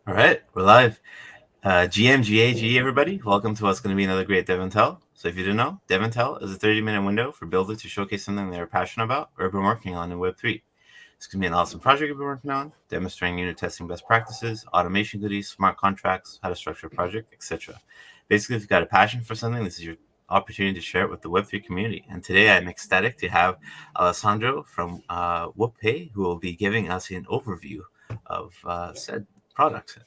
All right, we're live. GMGAG, everybody. Welcome to what's going to be another great DevNTell. So if you didn't know, DevNTell is a 30-minute window for builders to showcase something they're passionate about or have been working on in Web3. It's going to be an awesome project you've been working on, demonstrating unit testing best practices, automation goodies, smart contracts, how to structure a project, etc. Basically, if you've got a passion for something, this is your opportunity to share it with the Web3 community. And today I'm ecstatic to have Alessandro from Woop Pay, who will be giving us an overview of said product.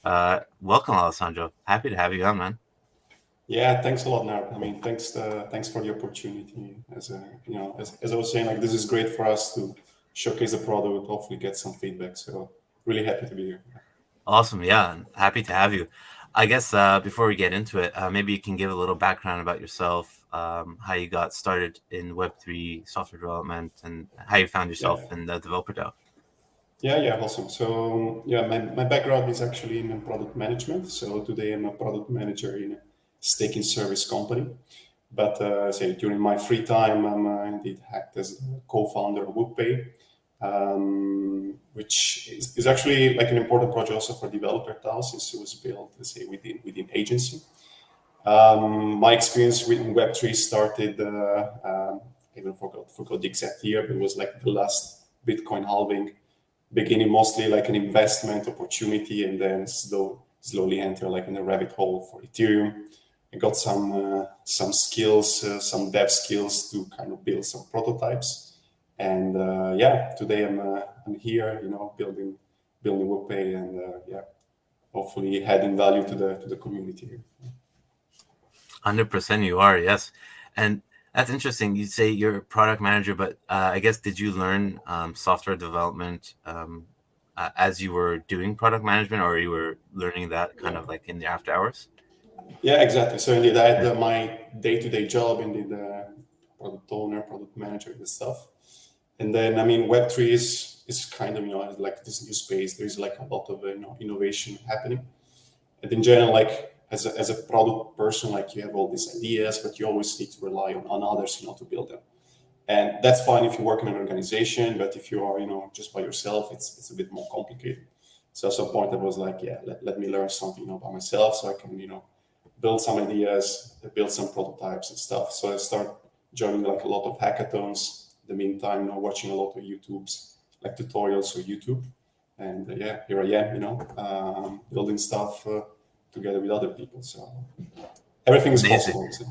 Welcome, Alessandro. Happy to have you on, man. Yeah, thanks a lot, Nard. I mean, thanks for the opportunity. As I was saying, like this is great for us to showcase the product, hopefully get some feedback. So really happy to be here. Awesome. Yeah, happy to have you. I guess before we get into it, maybe you can give a little background about yourself, how you got started in Web3 software development, and how you found yourself Yeah, in the developer DAO. yeah, awesome. So yeah, my background is actually in product management. So today I'm a product manager in a staking service company. But say during my free time, I'm indeed act as the co-founder of Woop Pay, which is actually like an important project also for developer DAO since it was built, let's say, within agency. My experience with Web3 started, I even forgot the exact year, but it was like the last Bitcoin halving, beginning mostly like an investment opportunity, and then slowly enter like in a rabbit hole for Ethereum. I got some skills, some dev skills to kind of build some prototypes, and yeah, today I'm here, building WordPay, and yeah, hopefully adding value to the community here. 100% you are, yes. And that's interesting. You say you're a product manager, but I guess did you learn software development as you were doing product management, or you were learning that kind Yeah, of like in the after hours? yeah, exactly. So indeed, I had Yeah. my day-to-day job, indeed, product owner, product manager, and stuff. And then, I mean, Web3 is kind of like this new space. There is like a lot of innovation happening. And in general, like as a product person, like you have all these ideas, but you always need to rely on others, to build them. And that's fine if you work in an organization, but if you are, just by yourself, it's a bit more complicated. So at some point, I was like, yeah, let me learn something, by myself, so I can, build some ideas, build some prototypes and stuff. So I start joining like a lot of hackathons. In the meantime, watching a lot of YouTube's like tutorials on YouTube, and yeah, here I am, building stuff together with other people. So everything is Amazing. possible. So,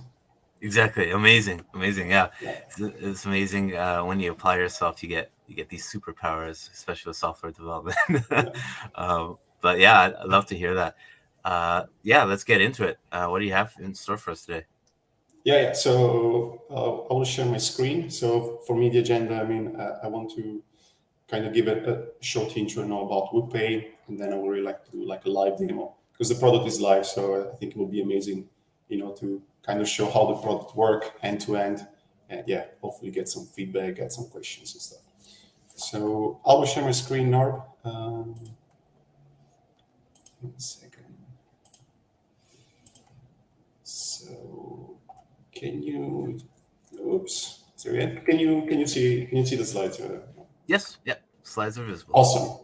Exactly. Amazing. Yeah. yeah, It's amazing when you apply yourself, you get these superpowers, especially with software development. yeah. But yeah, I'd love to hear that. Yeah, let's get into it. What do you have in store for us today? Yeah. So I will share my screen. So for me, the agenda, I mean, I want to kind of give a short intro now about Woop Pay, and then I would really like to do like a live demo because the product is live. So I think it will be amazing, to kind of show how the product work end to end, and yeah, hopefully get some feedback, get some questions and stuff. So I will share my screen now. 1 second. So can you? Oops. So yeah, can you see the slides? Yes. Yeah. Slides are visible. Awesome.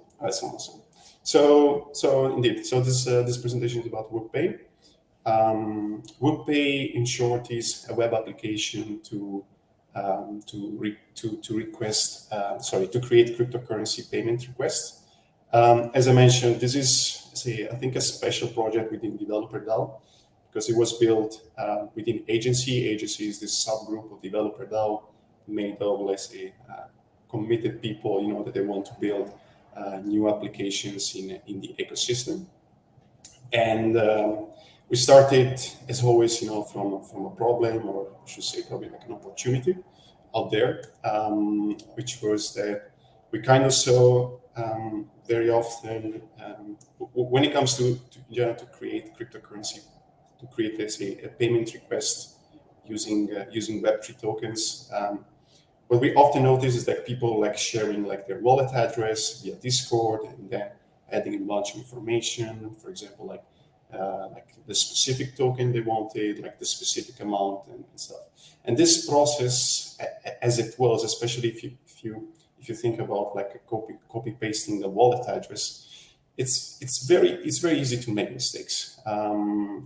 So indeed, so this presentation is about Woop Pay. Woop Pay, in short, is a web application to request to create cryptocurrency payment requests. As I mentioned, this is I think a special project within Developer DAO because it was built within agency. Agency is this subgroup of Developer DAO made of, let's say, committed people, that they want to build new applications in the ecosystem. And we started, as always, from a problem, or I should say, probably like an opportunity out there, which was that we kind of saw very often when it comes to to create cryptocurrency, to create, let's say, a payment request using Web3 tokens. What we often notice is that people like sharing like their wallet address via Discord and then adding a bunch of information, for example, like the specific token they wanted, like the specific amount and stuff. And this process, as it was, especially if you think about like a copy pasting the wallet address, it's very easy to make mistakes.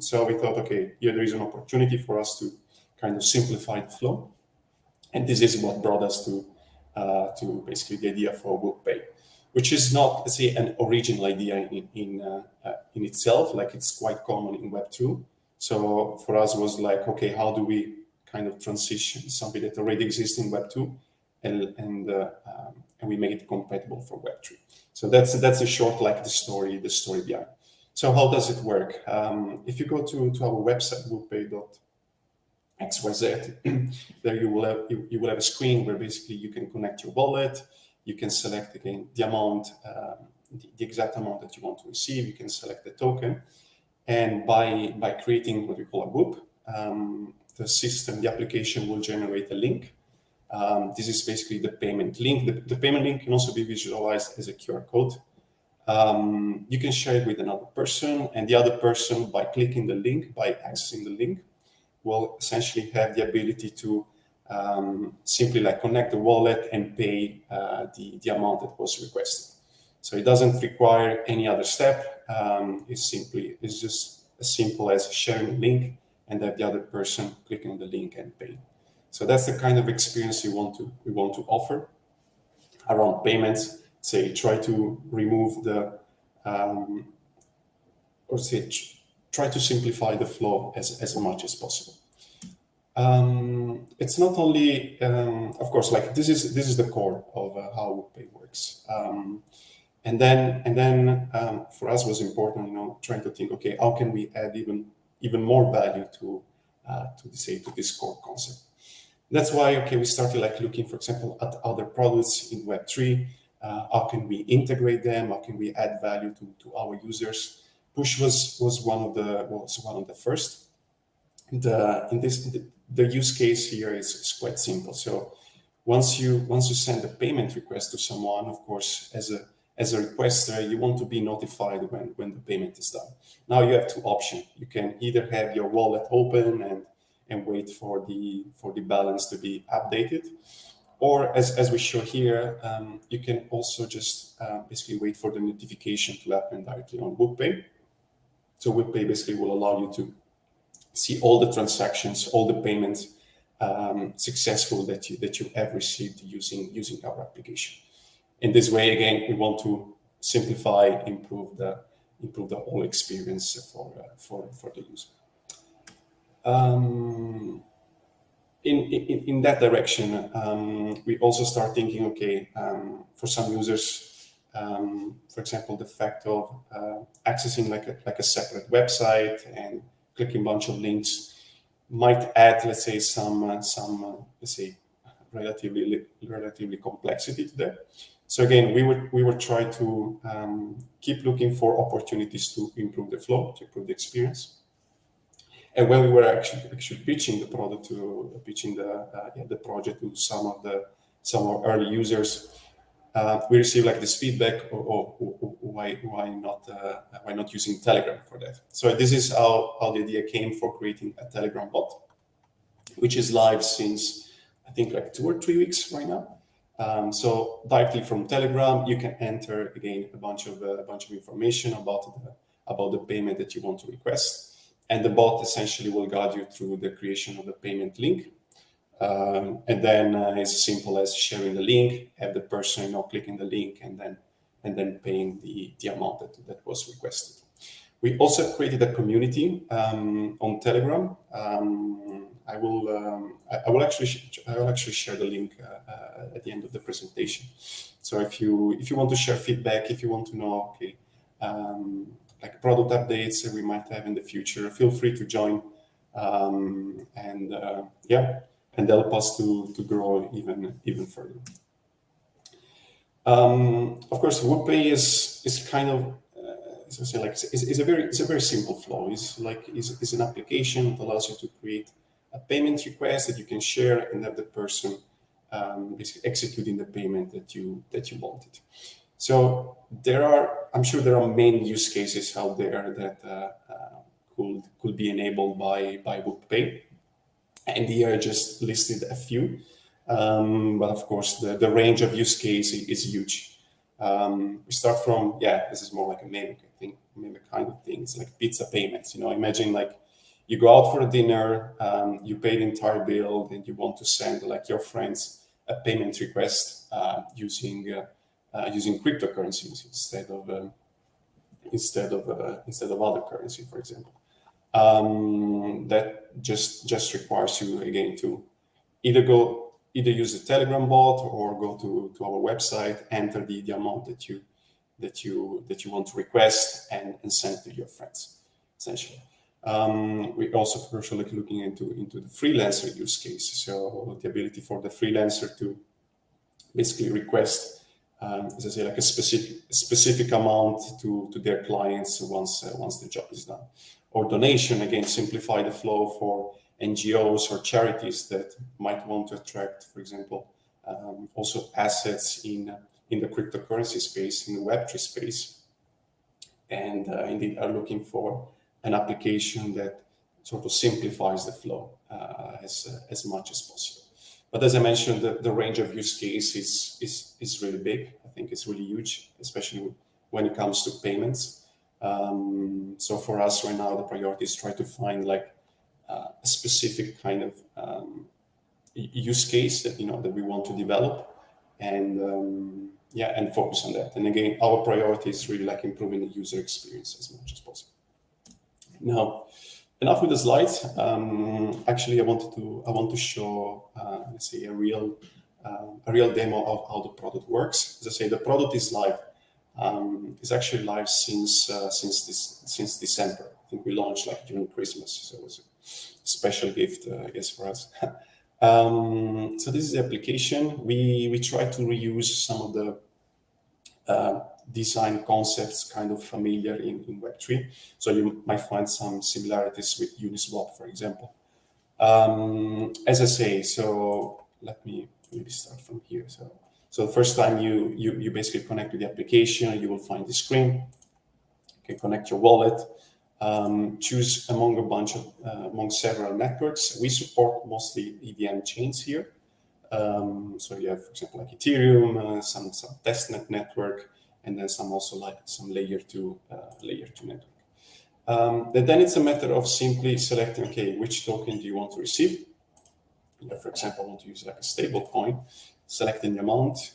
So we thought, okay, here there is an opportunity for us to kind of simplify the flow, and this is what brought us to basically the idea for Woop Pay, which is not, let's say, an original idea in itself. Like, it's quite common in Web2. So for us was like, okay, how do we kind of transition something that already exists in Web2 and we make it compatible for Web3. So that's a short, like, the story behind. So how does it work? If you go to our website, woopay.xyz, there you will have a screen where basically you can connect your wallet. You can select again the amount, the exact amount that you want to receive. You can select the token, and by creating what we call a Woop, the application will generate a link. This is basically the payment link. The payment link can also be visualized as a QR code. You can share it with another person, and the other person, by clicking the link, by accessing the link, will essentially have the ability to simply like connect the wallet and pay the amount that was requested. So it doesn't require any other step. It's just as simple as sharing a link and have the other person clicking the link and pay. So that's the kind of experience we want to offer around payments. Say, try to remove try to simplify the flow as much as possible. It's not only, of course, like this is the core of how Woop Pay works. And then for us was important, trying to think, okay, how can we add even more value to this core concept? That's why, okay, we started like looking, for example, at other products in Web3. How can we integrate them? How can we add value to our users? Push was one of the first. The use case here is quite simple. So once you send a payment request to someone, of course, as a requester, you want to be notified when the payment is done. Now you have two options. You can either have your wallet open and wait for the balance to be updated, or as we show here, you can also just basically wait for the notification to happen directly on Woop Pay. So Woop Pay basically will allow you to see all the transactions, all the payments successful that you have received using our application. In this way, again, we want to simplify, improve the whole experience for the user. In that direction, we also start thinking, okay, for some users, for example, the fact of accessing like a separate website and clicking a bunch of links might add, let's say, some relatively complexity to that. So again, we were trying to keep looking for opportunities to improve the flow, to improve the experience. And when we were actually pitching the product the project to some of our early users, we received like this feedback, why not using Telegram for that? So this is how the idea came for creating a Telegram bot, which is live since I think like 2 or 3 weeks right now. So directly from Telegram, you can enter again a bunch of information about the payment that you want to request, and the bot essentially will guide you through the creation of the payment link. And then it's as simple as sharing the link, have the person clicking the link, and then paying the amount that was requested. We also created a community on Telegram. I will actually share the link at the end of the presentation. So if you want to share feedback, if you want to know, okay, like product updates that we might have in the future, feel free to join, and help us to grow even further. Of course, Woop Pay is kind of it's a very simple flow. It's an application that allows you to create a payment request that you can share and have the person basically executing the payment that you wanted. So I'm sure there are many use cases out there that could be enabled by Woop Pay, and here I just listed a few. But of course, the range of use cases is huge. We start from, this is more like a mimic, I think, mimic kind of thing. It's like pizza payments. Imagine like you go out for a dinner, you pay the entire bill, and you want to send like your friends a payment request using cryptocurrencies instead of other currency, for example. That just requires you again to either use a Telegram bot or go to our website, enter the amount that you want to request and send to your friends, essentially. We're also crucially looking into the freelancer use case. So the ability for the freelancer to basically request, as I say, like a specific amount to their clients once the job is done. Or donation, again, simplify the flow for NGOs or charities that might want to attract, for example, also assets in the cryptocurrency space, in the Web3 space, and indeed are looking for an application that sort of simplifies the flow as much as possible. But as I mentioned, the range of use cases is really big. I think it's really huge, especially when it comes to payments. So for us right now, the priority is try to find like a specific kind of use case that that we want to develop, and and focus on that. And again, our priority is really like improving the user experience as much as possible. Now, enough with the slides. Actually, I want to show let's say a real demo of how the product works. As I say, the product is live. It's actually live since December. I think we launched like during Christmas, so it was a special gift, I guess, for us. So this is the application. We try to reuse some of the design concepts kind of familiar in Web3. So you might find some similarities with Uniswap, for example. As I say, so let me maybe start from here. So the first time you basically connect with the application, you will find the screen. You can connect your wallet, choose among several networks. We support mostly EVM chains here. So you have, for example, like Ethereum, some testnet network, and then some also like some layer two network. And then it's a matter of simply selecting, okay, which token do you want to receive? For example, I want to use like a stable coin, selecting the amount.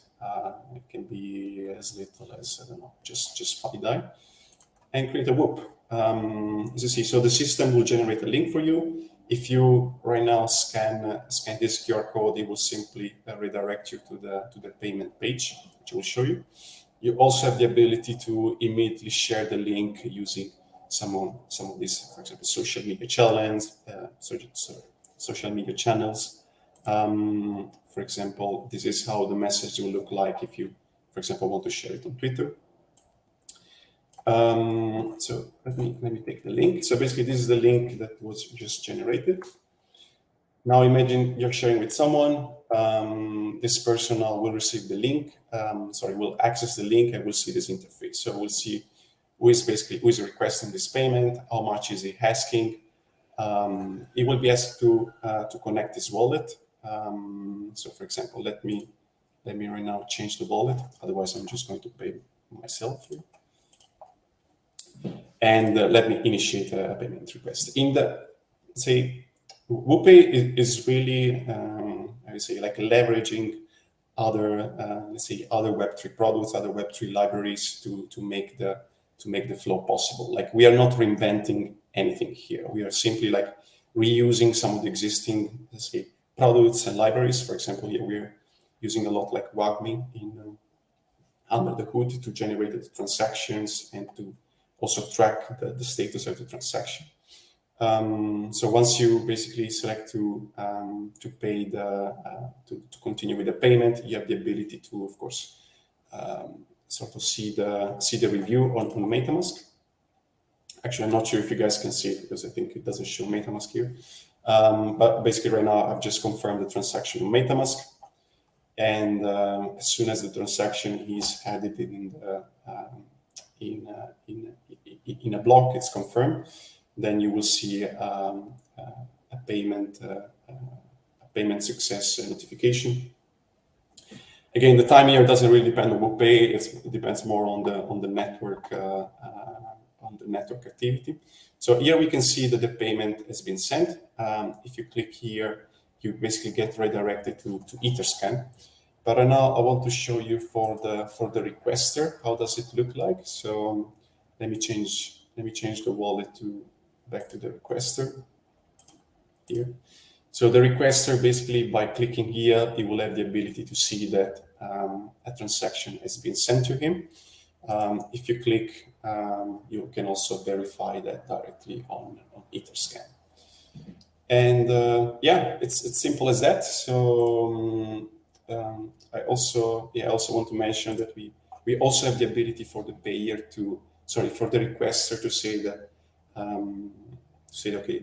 It can be as little as, I don't know, just 5 DAI, and create a Woop. As you see, so the system will generate a link for you. If you right now scan this QR code, it will simply redirect you to the payment page, which I will show you. You also have the ability to immediately share the link using some of these, for example, social media channels. For example, this is how the message will look like if you, for example, want to share it on Twitter. So let me take the link. So basically, this is the link that was just generated. Now imagine you're sharing with someone. This person now will receive the link. Will access the link and will see this interface. So we'll see who is requesting this payment, how much is he asking. He will be asked to connect his wallet. So for example, let me right now change the wallet. Otherwise, I'm just going to pay myself here. And let me initiate a payment request. In the, say, Woop Pay is really, I would say, like leveraging other, other Web3 products, other Web3 libraries to make the flow possible. Like we are not reinventing anything here. We are simply like reusing some of the existing, products and libraries. For example, here we're using a lot like WAGMI under the hood to generate the transactions and to also track the status of the transaction. So once you basically select to pay to continue with the payment, you have the ability to, of course, sort of see the review on MetaMask. Actually, I'm not sure if you guys can see it because I think it doesn't show MetaMask here. But basically, right now I've just confirmed the transaction on MetaMask, and as soon as the transaction is added in a block, it's confirmed. Then you will see a payment success notification. Again, the time here doesn't really depend on Woop Pay. It depends more on the network activity. So here we can see that the payment has been sent. If you click here, you basically get redirected to Etherscan. But right now I want to show you for the requester, how does it look like? So let me change the wallet back to the requester here. So the requester, basically by clicking here, he will have the ability to see that a transaction has been sent to him. If you click, you can also verify that directly on Etherscan. And yeah, it's simple as that. So I also want to mention that we also have the ability for the requester to say that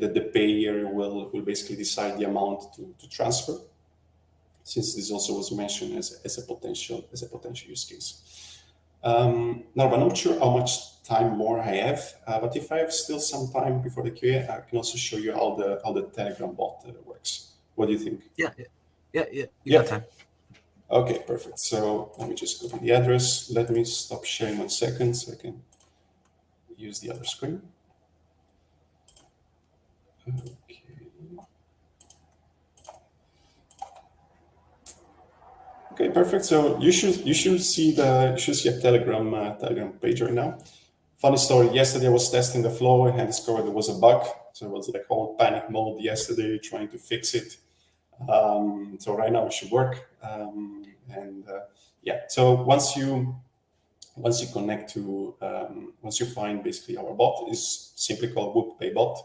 that the payer will basically decide the amount to transfer, since this also was mentioned as a potential use case. Now, I'm not sure how much time more I have, but if I have still some time before the Q&A, I can also show you how the Telegram bot works. What do you think? Yeah. You got time. Okay, perfect. So let me just copy the address. Let me stop sharing 1 second so I can use the other screen. Okay. Okay, perfect. So you should see a Telegram page right now. Funny story. Yesterday I was testing the flow and discovered there was a bug. So it was like all panic mode yesterday, trying to fix it. So right now it should work. Yeah. So once you connect to once you find basically our bot, is simply called Woop Pay bot.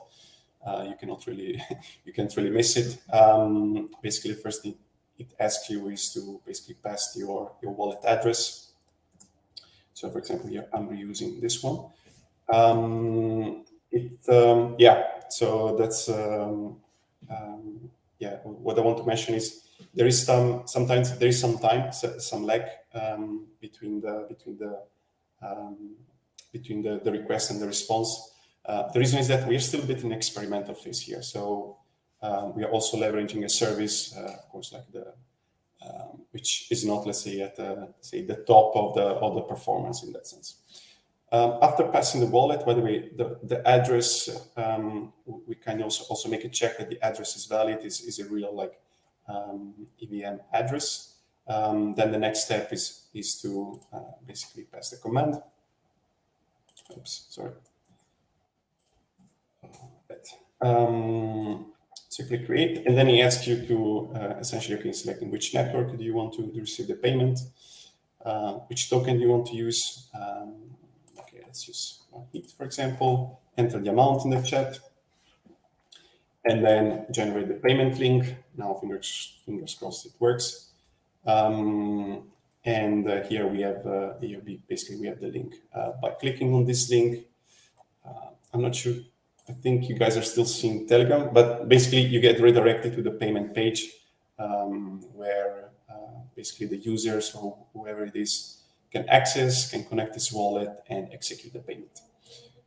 You can't really miss it. Basically, the first thing it asks you is to basically pass your wallet address. So for example, here I'm reusing this one. Yeah, so that's yeah. What I want to mention is there is sometimes some lag between the request and the response. The reason is that we are still a bit in experimental phase here. So we are also leveraging a service, of course, like which is not, let's say, at the top of the performance in that sense. After passing the wallet, by the way, the address, we can also make a check that the address is valid, is a real EVM address. Then the next step is to basically pass the command. Oops, sorry. So click create, and then he asks you to essentially selecting which network do you want to receive the payment, which token do you want to use. Okay, let's use HEAT, for example. Enter the amount in the chat, and then generate the payment link. Now, fingers crossed, it works. And here we have basically we have the link. By clicking on this link, I'm not sure. I think you guys are still seeing Telegram, but basically you get redirected to the payment page where basically the users or whoever it is can connect this wallet and execute the payment.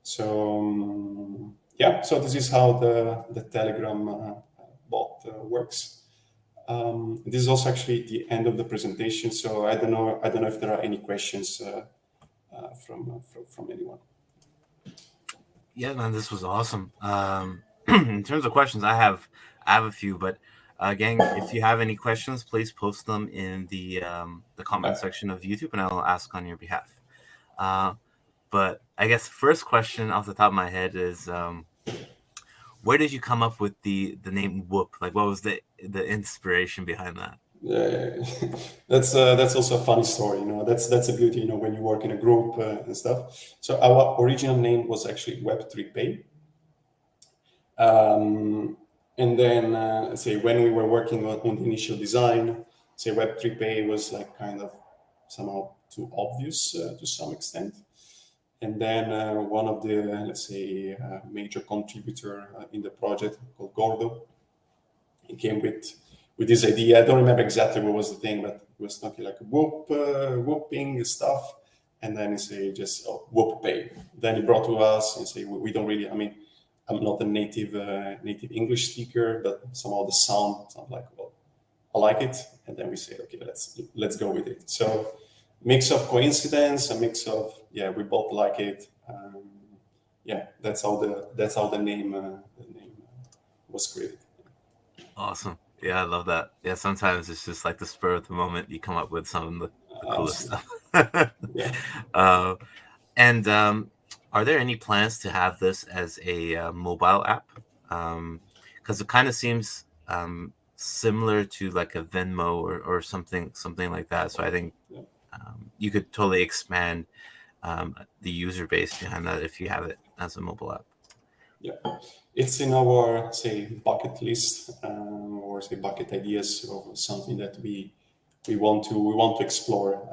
So yeah, so this is how the Telegram bot works. This is also actually the end of the presentation. So I don't know if there are any questions from anyone. Yeah, man, this was awesome. In terms of questions, I have a few, but again, if you have any questions, please post them in the comment section of YouTube, and I'll ask on your behalf. But I guess first question off the top of my head is, where did you come up with the name Woop? Like, what was the inspiration behind that? Yeah, that's also a funny story. That's a beauty. When you work in a group and stuff. So our original name was actually Web3 Pay. And then let's say when we were working on the initial design, say Web3 Pay was like kind of somehow too obvious to some extent. And then one of the, let's say, major contributor in the project called Gordo, he came with this idea. I don't remember exactly what was the thing, but it was something like whooping stuff. And then he said just Woop Pay. Then he brought to us and say, we don't really, I mean, I'm not a native English speaker, but somehow the sound like, well, like it, and then we say, okay, let's go with it. So mix of coincidence, a mix of we both like it. That's how the name was created. Awesome. Yeah, I love that. Yeah, sometimes it's just like the spur of the moment. You come up with some of the coolest stuff. Yeah. And are there any plans to have this as a mobile app? Because it kind of seems similar to like a Venmo or something like that. So I think you could totally expand the user base behind that if you have it as a mobile app. Yeah, it's in our bucket list or bucket ideas or something that we want to explore.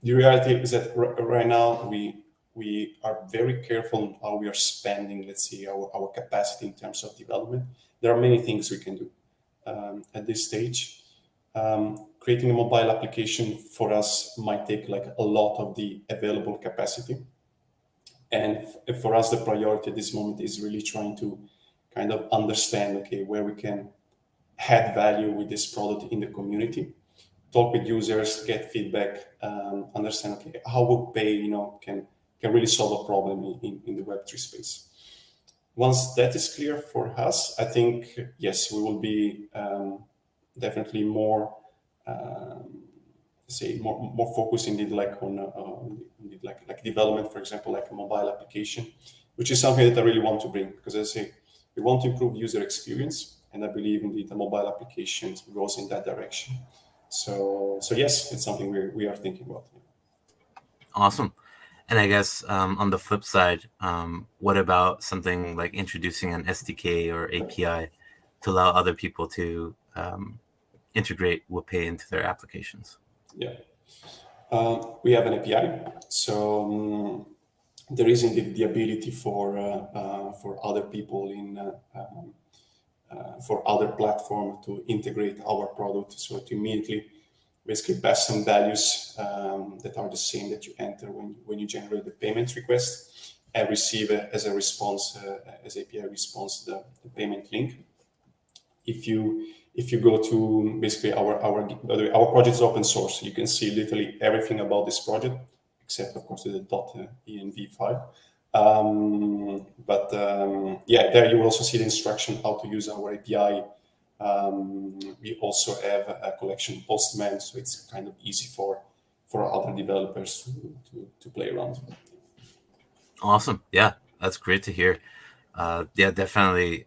The reality is that right now we are very careful on how we are spending, let's say, our capacity in terms of development. There are many things we can do at this stage. Creating a mobile application for us might take like a lot of the available capacity. And for us, the priority at this moment is really trying to kind of understand, okay, where we can add value with this product in the community, talk with users, get feedback, understand, okay, how Woop Pay, can really solve a problem in the Web3 space. Once that is clear for us, I think, yes, we will be definitely more, more focused indeed like on like development, for example, like a mobile application, which is something that I really want to bring, because as I say, we want to improve user experience, and I believe indeed the mobile application goes in that direction. So yes, it's something we are thinking about. Awesome. And I guess on the flip side, what about something like introducing an SDK or API to allow other people to integrate Woop Pay into their applications? Yeah, we have an API, so there is indeed the ability for other people for other platform to integrate our product, so to immediately basically pass some values that are the same that you enter when you generate the payment request, and receive as a response, as API response, the payment link. If you go to basically our project is open source, you can see literally everything about this project, except of course the .env file. There you will also see the instruction how to use our API. We also have a collection Postman, so it's kind of easy for other developers to play around. Awesome. Yeah, that's great to hear. Definitely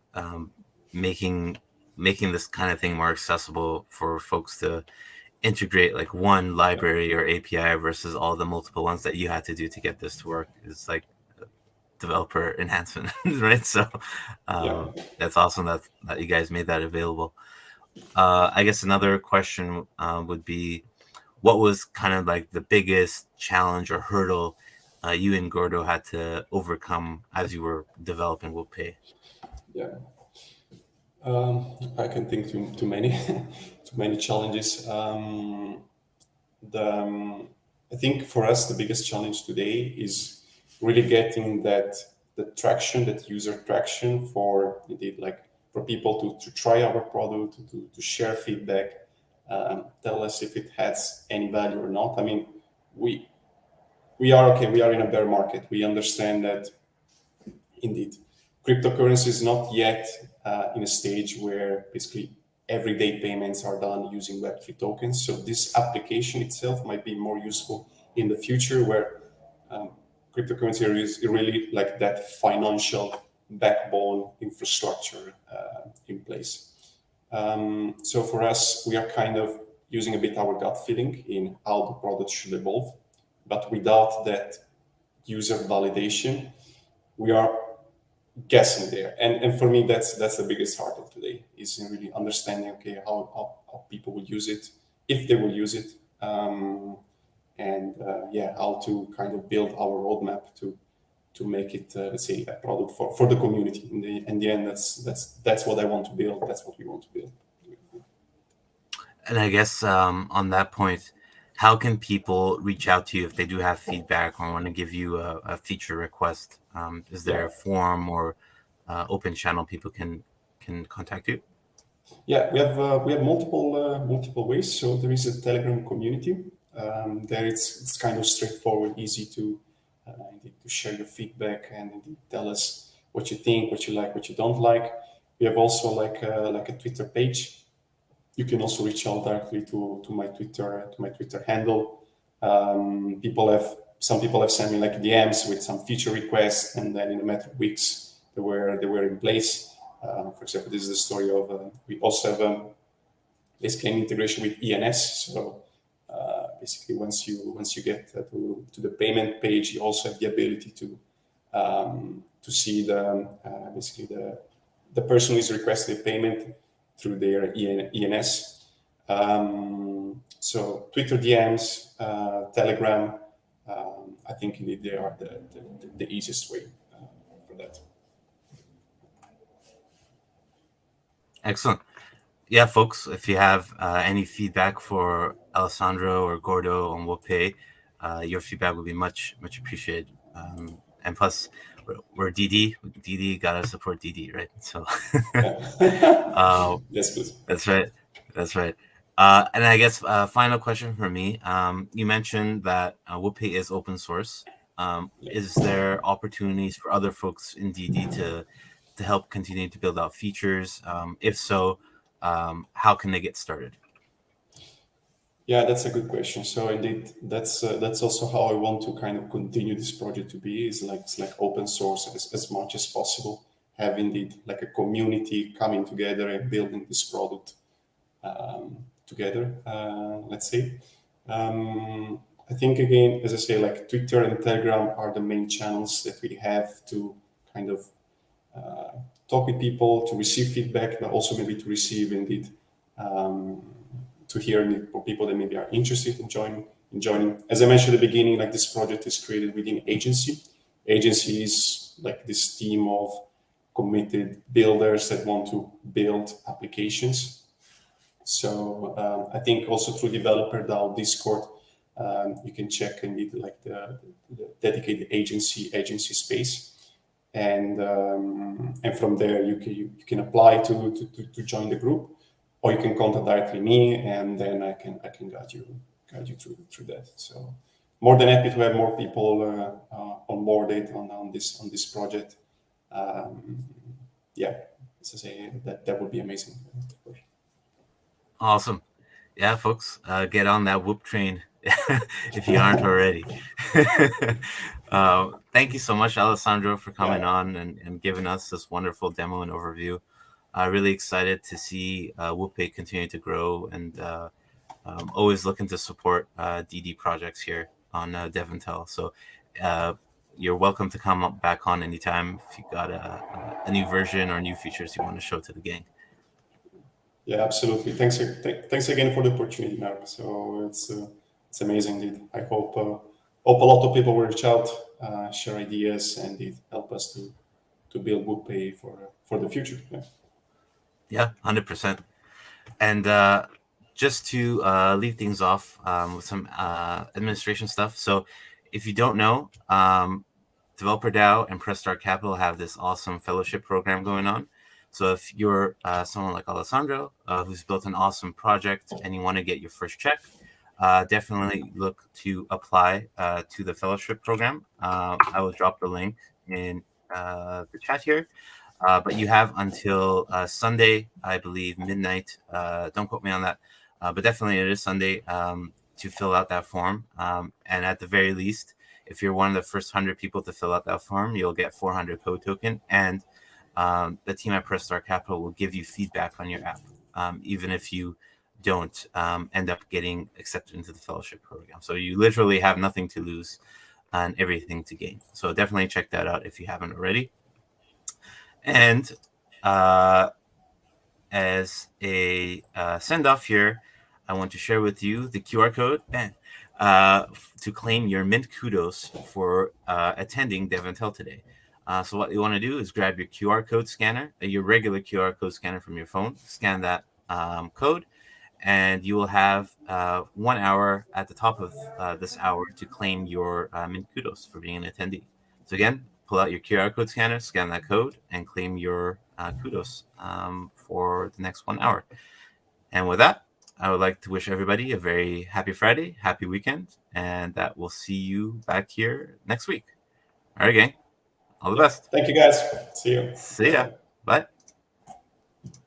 making this kind of thing more accessible for folks to integrate like one library or API versus all the multiple ones that you had to do to get this to work is like developer enhancement, right? So that's awesome that you guys made that available. I guess another question would be, what was kind of like the biggest challenge or hurdle you and Gordo had to overcome as you were developing Woop Pay? Yeah, I can think too many too many challenges. I think for us the biggest challenge today is really getting that user traction for indeed like for people to try our product, to share feedback, tell us if it has any value or not. I mean, we are okay. We are in a bear market. We understand that indeed cryptocurrency is not yet in a stage where basically everyday payments are done using Web3 tokens. So this application itself might be more useful in the future, where cryptocurrency is really like that financial backbone infrastructure in place. So for us, we are kind of using a bit our gut feeling in how the product should evolve, but without that user validation, we are guessing there. And for me, that's the biggest hurdle today, is in really understanding, okay, how people will use it, if they will use it, how to kind of build our roadmap to make it, let's say, a product for the community. In the end, that's what I want to build. That's what we want to build. And I guess on that point, how can people reach out to you if they do have feedback or want to give you a feature request? Is there a forum or open channel people can contact you? Yeah, we have multiple ways. So there is a Telegram community. There it's kind of straightforward, easy indeed to share your feedback and indeed tell us what you think, what you like, what you don't like. We have also like a Twitter page. You can also reach out directly to my Twitter handle. Some people have sent me like DMs with some feature requests, and then in a matter of weeks they were in place. For example, this is the story of we also have basically an integration with ENS. So basically, once you get to the payment page, you also have the ability to see basically the person who is requesting payment through their ENS. So Twitter DMs, Telegram, I think indeed they are the easiest way for that. Excellent. Yeah, folks, if you have any feedback for Alessandro or Gordo on Woop Pay, your feedback would be much appreciated. And plus, we're DD. DD gotta support DD, right? So Yes, please. that's right. That's right. And I guess final question for me. You mentioned that Woop Pay is open source. Is there opportunities for other folks in DD to help continue to build out features? If so, how can they get started? Yeah, that's a good question. So indeed, that's also how I want to kind of continue this project to be. It's like open source as much as possible. Have indeed like a community coming together and building this product together. Let's say. I think again, as I say, like Twitter and Telegram are the main channels that we have to kind of talk with people, to receive feedback, but also maybe to receive indeed to hear from people that maybe are interested in joining. As I mentioned at the beginning, like this project is created within agency. Agency is like this team of committed builders that want to build applications. So I think also through developer DAO Discord, you can check indeed like the dedicated agency space, and from there you can apply to join the group, or you can contact directly me, and then I can guide you through that. So more than happy to have more people onboarded on this project. Yeah, as I say, that would be amazing. Awesome. Yeah, folks, get on that Woop train if you aren't already. Thank you so much, Alessandro, for coming on and giving us this wonderful demo and overview. Really excited to see Woop Pay continue to grow, and always looking to support DD projects here on DevNTell. So you're welcome to come back on anytime if you got a new version or new features you want to show to the gang. Yeah, absolutely. Thanks again for the opportunity, Mark. So it's amazing indeed. I hope a lot of people will reach out, share ideas, and indeed help us to build Woop Pay for the future. Yeah, 100%. And just to leave things off with some administration stuff. So if you don't know, Developer DAO and Press Start Capital have this awesome fellowship program going on. So if you're someone like Alessandro, who's built an awesome project and you want to get your first check, definitely look to apply to the fellowship program. I will drop the link in the chat here. But you have until Sunday, I believe, midnight. Don't quote me on that. But definitely it is Sunday to fill out that form. And at the very least, if you're one of the first 100 people to fill out that form, you'll get 400 code token. And the team at Press Start Capital will give you feedback on your app, even if you don't end up getting accepted into the fellowship program. So you literally have nothing to lose and everything to gain. So definitely check that out if you haven't already. And as a send-off here, I want to share with you the QR code to claim your mint kudos for attending DevNTell today. So what you want to do is grab your QR code scanner, your regular QR code scanner from your phone, scan that code, and you will have 1 hour at the top of this hour to claim your mint kudos for being an attendee. So again, pull out your QR code scanner, scan that code, and claim your kudos for the next 1 hour. And with that, I would like to wish everybody a very happy Friday, happy weekend, and that we'll see you back here next week. All right, gang. All the best. Thank you, guys. See you. See ya. Bye.